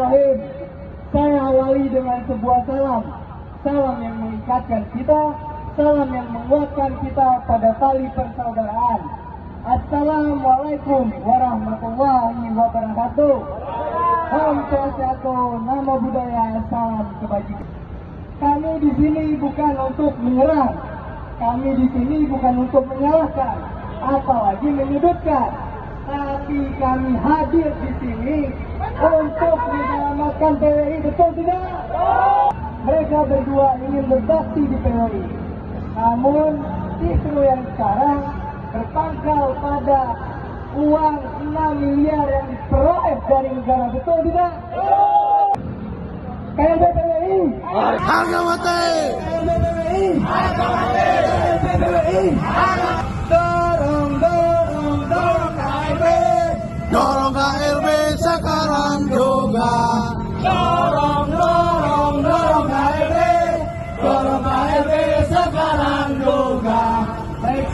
Bismillahirrahmanirrahim. Saya awali dengan sebuah salam. Salam yang mengikatkan kita, salam yang menguatkan kita pada tali persaudaraan. Assalamualaikum warahmatullahi wabarakatuh. Om Swastiastu, Namo Buddhaya, salam kebajikan. Kami di sini bukan untuk menyerang, kami di sini bukan untuk menyalahkan, apalagi menyudutkan, tapi kami hadir di sini untuk menyelamatkan PWI, betul tidak? Mereka berdua ingin berbakti di PWI, namun isu yang sekarang berpangkal pada uang 6 miliar yang diperoleh dari negara, betul tidak? KLBPWI harga mati, KLBPWI harga mati, KLBPWI harga mati.